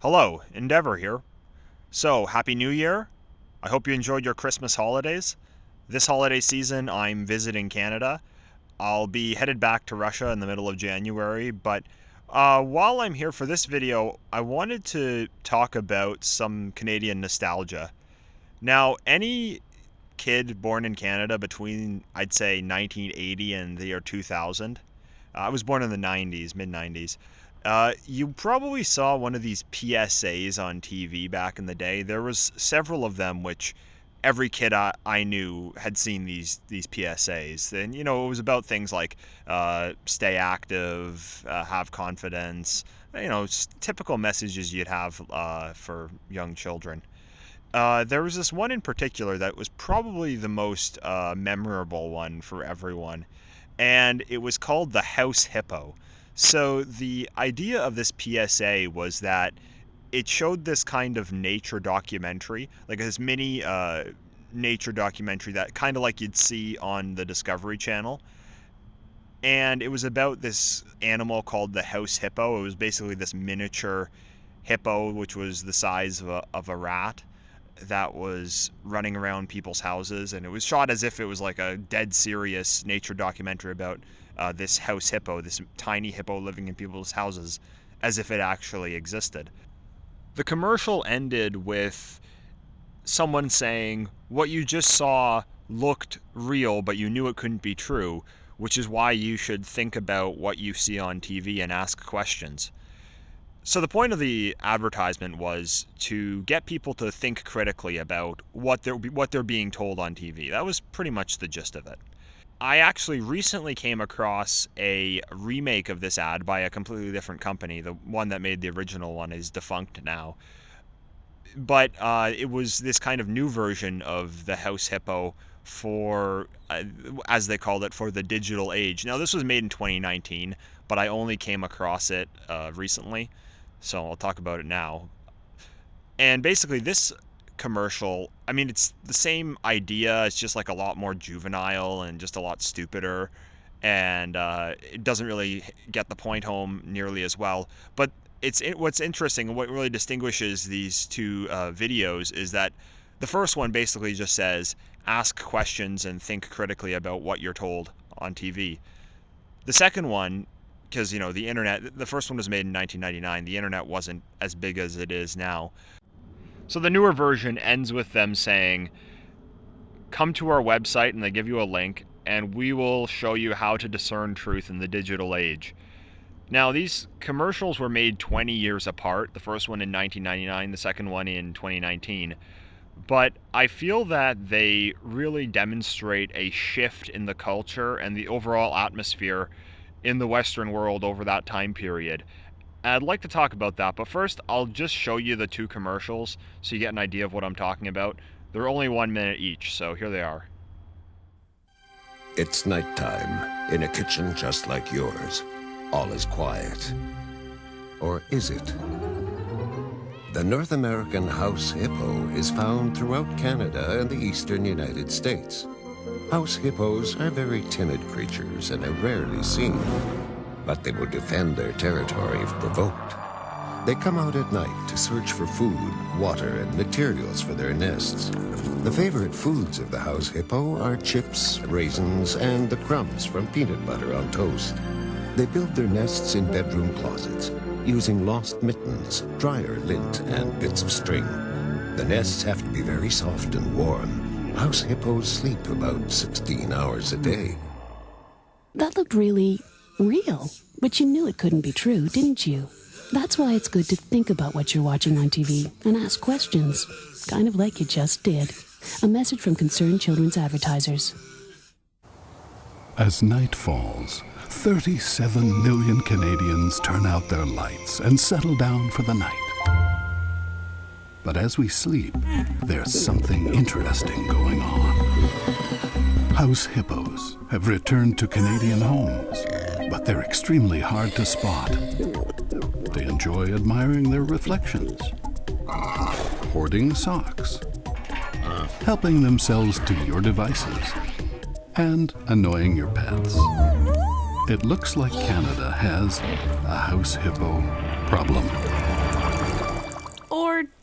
Hello, Endeavor here. So, Happy New Year. I hope you enjoyed your Christmas holidays. This holiday season, I'm visiting Canada. I'll be headed back to Russia in the middle of January, but while I'm here for this video, I wanted to talk about some Canadian nostalgia. Now, any kid born in Canada between, I'd say, 1980 and the year 2000, I was born in the 90s, mid-90s. You probably saw one of these PSAs on TV back in the day. There was several of them which every kid I knew had seen these PSAs. And, it was about things like stay active, have confidence, typical messages you'd have for young children. There was this one in particular that was probably the most memorable one for everyone, and it was called the House Hippo. So the idea of this PSA was that it showed this kind of nature documentary, like this mini nature documentary that kind of like you'd see on the Discovery Channel. And it was about this animal called the House Hippo. It was basically this miniature hippo, which was the size of a rat, that was running around people's houses, and it was shot as if it was like a dead serious nature documentary about this house hippo, this tiny hippo living in people's houses, as if it actually existed. The commercial ended with someone saying, "What you just saw looked real, but you knew it couldn't be true, which is why you should think about what you see on TV and ask questions." So the point of the advertisement was to get people to think critically about what they're being told on TV. That was pretty much the gist of it. I actually recently came across a remake of this ad by a completely different company. The one that made the original one is defunct now. But it was this kind of new version of the House Hippo for, as they called it, for the digital age. Now, this was made in 2019, but I only came across it recently. So I'll talk about it now. And basically this commercial, I mean, it's the same idea. It's just like a lot more juvenile and just a lot stupider. And it doesn't really get the point home nearly as well. But what's interesting and what really distinguishes these two videos is that the first one basically just says, ask questions and think critically about what you're told on TV. The second one, because, the internet, the first one was made in 1999. The internet wasn't as big as it is now. So the newer version ends with them saying, come to our website, and they give you a link, and we will show you how to discern truth in the digital age. Now, these commercials were made 20 years apart. The first one in 1999, the second one in 2019. But I feel that they really demonstrate a shift in the culture and the overall atmosphere in the Western world over that time period. I'd like to talk about that, but first I'll just show you the two commercials so you get an idea of what I'm talking about. They're only 1 minute each, so here they are. It's nighttime in a kitchen just like yours. All is quiet. Or is it? The North American house hippo is found throughout Canada and the eastern United States. House hippos are very timid creatures and are rarely seen, but they will defend their territory if provoked. They come out at night to search for food, water, and materials for their nests. The favorite foods of the house hippo are chips, raisins, and the crumbs from peanut butter on toast. They build their nests in bedroom closets, using lost mittens, dryer lint, and bits of string. The nests have to be very soft and warm. House hippos sleep about 16 hours a day. That looked really real, but you knew it couldn't be true, didn't you? That's why it's good to think about what you're watching on TV and ask questions, kind of like you just did. A message from Concerned Children's Advertisers. As night falls, 37 million Canadians turn out their lights and settle down for the night. But as we sleep, there's something interesting going on. House hippos have returned to Canadian homes, but they're extremely hard to spot. They enjoy admiring their reflections, hoarding socks, helping themselves to your devices, and annoying your pets. It looks like Canada has a house hippo problem.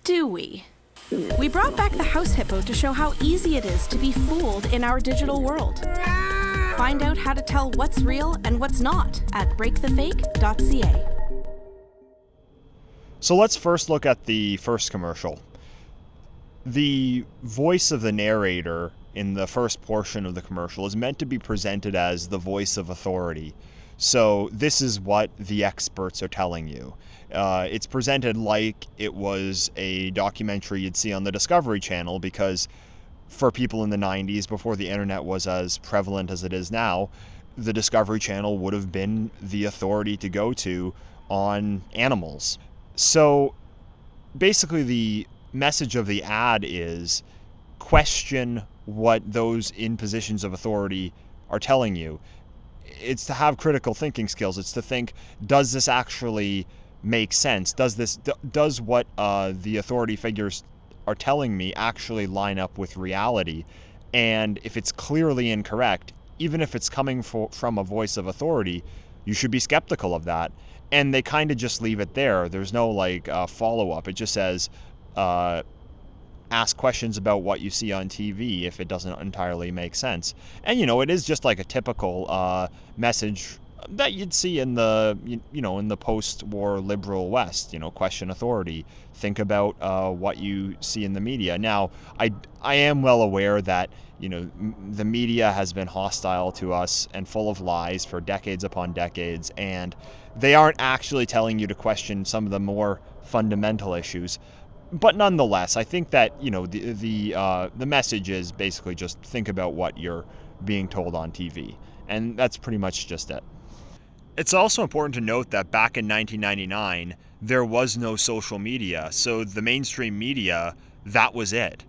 do we? We brought back the house hippo to show how easy it is to be fooled in our digital world. Find out how to tell what's real and what's not at breakthefake.ca. So let's first look at the first commercial. The voice of the narrator in the first portion of the commercial is meant to be presented as the voice of authority. So this is what the experts are telling you. It's presented like it was a documentary you'd see on the Discovery Channel, because for people in the 90s, before the internet was as prevalent as it is now, the Discovery Channel would have been the authority to go to on animals. So basically the message of the ad is question what those in positions of authority are telling you. It's to have critical thinking skills. It's to think, does this actually make sense? Does what the authority figures are telling me actually line up with reality? And if it's clearly incorrect, even if it's coming from a voice of authority, you should be skeptical of that. And they kind of just leave it there. There's no follow-up. It just says ask questions about what you see on TV if it doesn't entirely make sense. And it is just like a typical message that you'd see in the in the post-war liberal West. Question authority, think about what you see in the media. Now I am well aware that the media has been hostile to us and full of lies for decades upon decades, and they aren't actually telling you to question some of the more fundamental issues. But nonetheless, I think that the message is basically just think about what you're being told on TV, and that's pretty much just it. It's also important to note that back in 1999, there was no social media, so the mainstream media, that was it.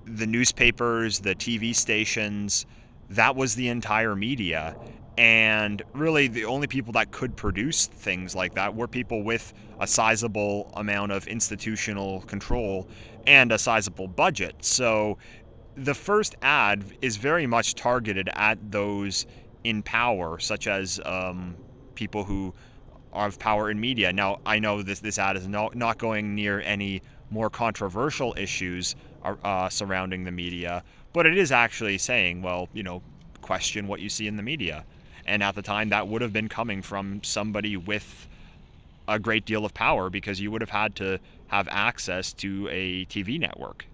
The newspapers, the TV stations, that was the entire media. And really the only people that could produce things like that were people with a sizable amount of institutional control and a sizable budget. So the first ad is very much targeted at those in power, such as people who have power in media. Now, I know this ad is not going near any more controversial issues surrounding the media, but it is actually saying, well, question what you see in the media. And at the time, that would have been coming from somebody with a great deal of power, because you would have had to have access to a TV network.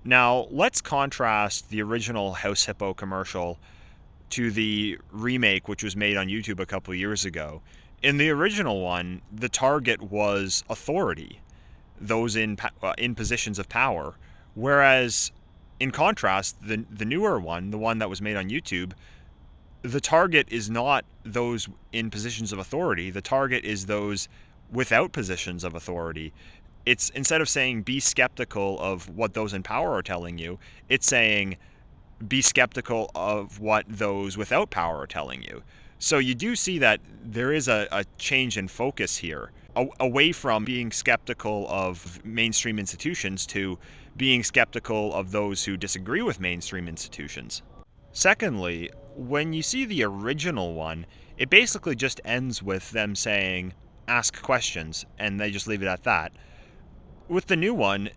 Now, let's contrast the original House Hippo commercial to the remake, which was made on YouTube a couple of years ago. In the original one, the target was authority, those in positions of power. Whereas, in contrast, the newer one, the one that was made on YouTube, the target is not those in positions of authority. The target is those without positions of authority. It's, instead of saying be skeptical of what those in power are telling you, it's saying be skeptical of what those without power are telling you. So you do see that there is a change in focus here, away from being skeptical of mainstream institutions to being skeptical of those who disagree with mainstream institutions. Secondly, when you see the original one, it basically just ends with them saying, ask questions, and they just leave it at that. With the new one,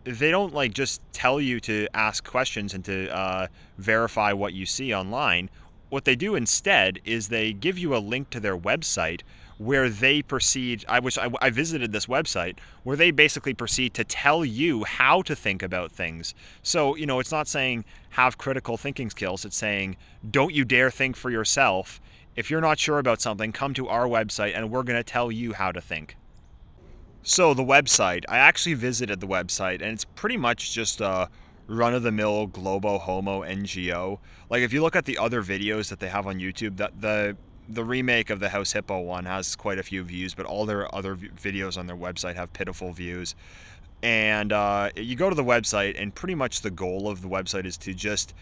they don't just tell you to ask questions and to verify what you see online. What they do instead is they give you a link to their website where they proceed, I visited this website, where they basically proceed to tell you how to think about things. So, it's not saying have critical thinking skills, it's saying don't you dare think for yourself. If you're not sure about something, come to our website and we're going to tell you how to think. So the website, I actually visited the website, and it's pretty much just a run-of-the-mill Globo Homo NGO. If you look at the other videos that they have on YouTube, the remake of the House Hippo one has quite a few views, but all their other videos on their website have pitiful views. And you go to the website, and pretty much the goal of the website is to just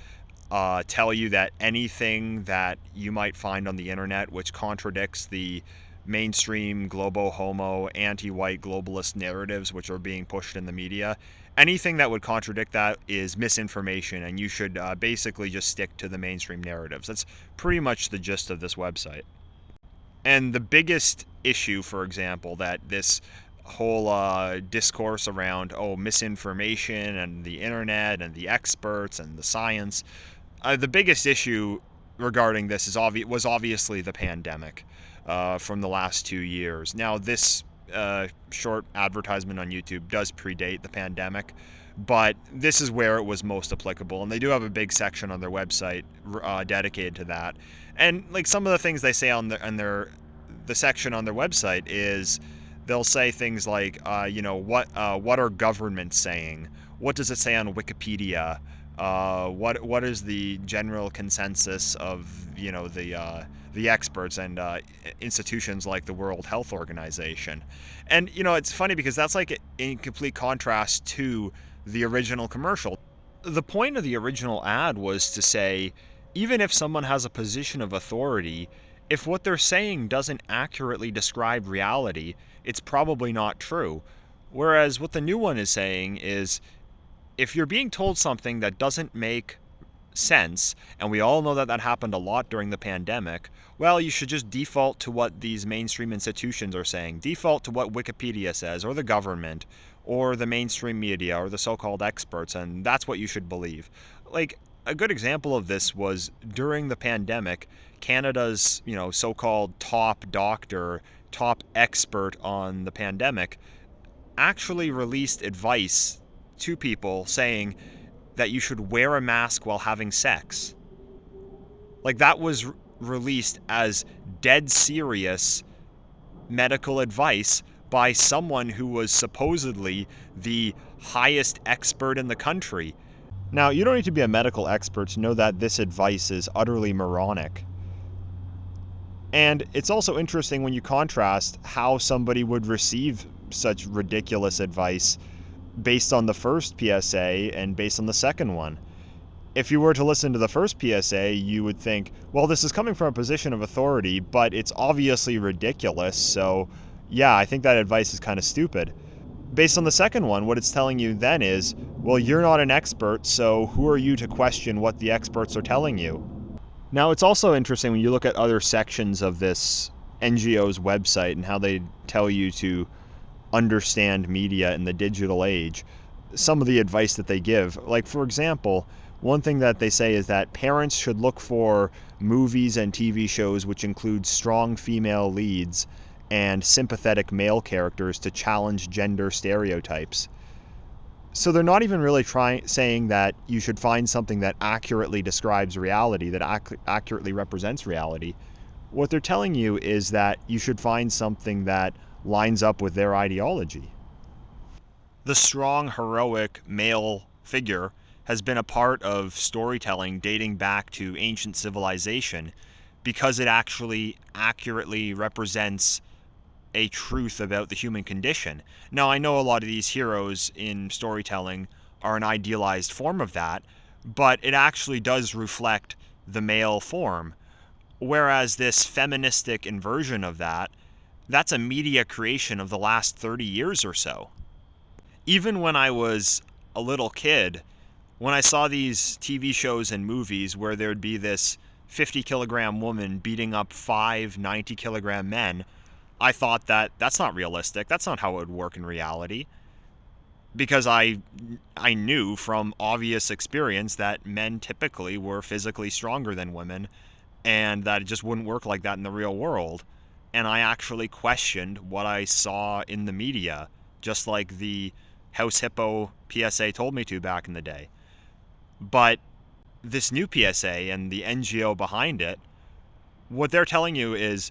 tell you that anything that you might find on the internet which contradicts the mainstream Globo Homo anti-white globalist narratives which are being pushed in the media, anything that would contradict that is misinformation, and you should basically just stick to the mainstream narratives. That's pretty much the gist of this website. And the biggest issue, for example, that this whole discourse around misinformation and the internet and the experts and the science. The biggest issue regarding this was obviously the pandemic from the last 2 years. Now, this short advertisement on YouTube does predate the pandemic, but this is where it was most applicable, and they do have a big section on their website dedicated to that. And like some of the things they say on the section on their website is they'll say things like, what are governments saying? What does it say on Wikipedia? What is the general consensus of the experts and institutions like the World Health Organization? And it's funny because that's like in complete contrast to the original commercial. The point of the original ad was to say, even if someone has a position of authority, if what they're saying doesn't accurately describe reality, it's probably not true. Whereas what the new one is saying is, if you're being told something that doesn't make sense, and we all know that that happened a lot during the pandemic, well, you should just default to what these mainstream institutions are saying. Default to what Wikipedia says, or the government, or the mainstream media, or the so-called experts, and that's what you should believe. Like, a good example of this was during the pandemic, Canada's, so-called top doctor, top expert on the pandemic, actually released advice to people saying that you should wear a mask while having sex. Like, that was released as dead serious medical advice by someone who was supposedly the highest expert in the country. Now, you don't need to be a medical expert to know that this advice is utterly moronic. And it's also interesting when you contrast how somebody would receive such ridiculous advice based on the first PSA and based on the second one. If you were to listen to the first PSA, you would think, well, this is coming from a position of authority, but it's obviously ridiculous, so yeah, I think that advice is kind of stupid. Based on the second one, what it's telling you then is, well, you're not an expert, so who are you to question what the experts are telling you? Now, it's also interesting when you look at other sections of this NGO's website and how they tell you to understand media in the digital age, some of the advice that they give. Like, for example, one thing that they say is that parents should look for movies and TV shows which include strong female leads and sympathetic male characters to challenge gender stereotypes. So they're not even really saying that you should find something that accurately describes reality, that accurately represents reality. What they're telling you is that you should find something that lines up with their ideology. The strong, heroic male figure has been a part of storytelling dating back to ancient civilization because it actually accurately represents a truth about the human condition. Now, I know a lot of these heroes in storytelling are an idealized form of that, but it actually does reflect the male form. Whereas this feministic inversion of that, that's a media creation of the last 30 years or so. Even when I was a little kid, when I saw these TV shows and movies where there'd be this 50-kilogram woman beating up 5 90-kilogram men, I thought that that's not realistic. That's not how it would work in reality. Because I knew from obvious experience that men typically were physically stronger than women, and that it just wouldn't work like that in the real world. And I actually questioned what I saw in the media, just like the House Hippo PSA told me to back in the day. But this new PSA and the NGO behind it, what they're telling you is,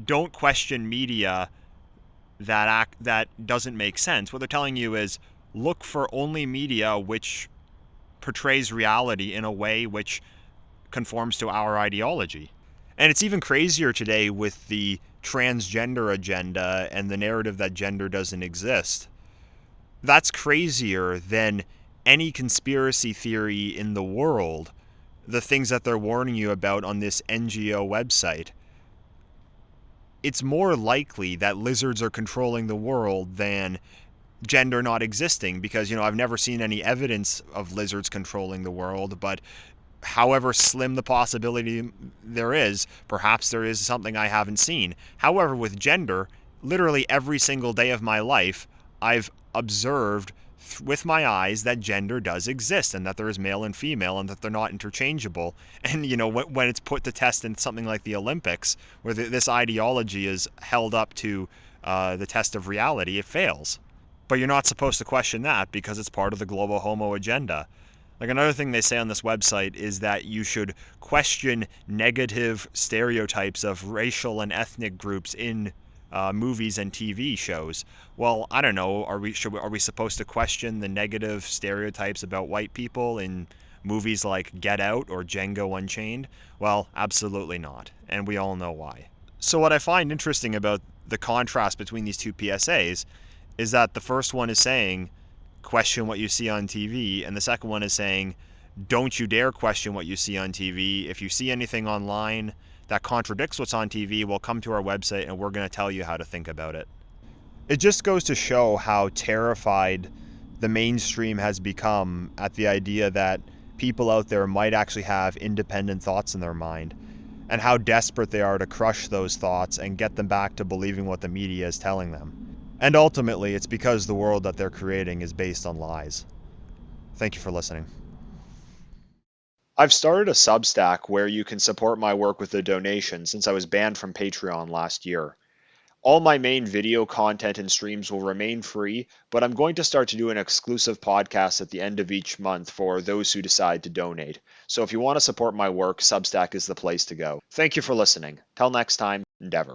don't question media that doesn't make sense. What they're telling you is, look for only media which portrays reality in a way which conforms to our ideology. And it's even crazier today with the transgender agenda and the narrative that gender doesn't exist. That's crazier than any conspiracy theory in the world, the things that they're warning you about on this NGO website. It's more likely that lizards are controlling the world than gender not existing, because, I've never seen any evidence of lizards controlling the world, but however slim the possibility there is, perhaps there is something I haven't seen. However, with gender, literally every single day of my life, I've observed with my eyes that gender does exist and that there is male and female and that they're not interchangeable. And, when it's put to test in something like the Olympics, where this ideology is held up to the test of reality, it fails. But you're not supposed to question that because it's part of the global homo agenda. Like, another thing they say on this website is that you should question negative stereotypes of racial and ethnic groups in movies and TV shows. Well, I don't know. Are we supposed to question the negative stereotypes about white people in movies like Get Out or Django Unchained? Well, absolutely not. And we all know why. So what I find interesting about the contrast between these two PSAs is that the first one is saying, question what you see on TV, and the second one is saying, don't you dare question what you see on TV. If you see anything online that contradicts what's on TV, well, come to our website and we're going to tell you how to think about it. It just goes to show how terrified the mainstream has become at the idea that people out there might actually have independent thoughts in their mind, and how desperate they are to crush those thoughts and get them back to believing what the media is telling them. And ultimately, it's because the world that they're creating is based on lies. Thank you for listening. I've started a Substack where you can support my work with a donation since I was banned from Patreon last year. All my main video content and streams will remain free, but I'm going to start to do an exclusive podcast at the end of each month for those who decide to donate. So if you want to support my work, Substack is the place to go. Thank you for listening. Till next time, Endeavor.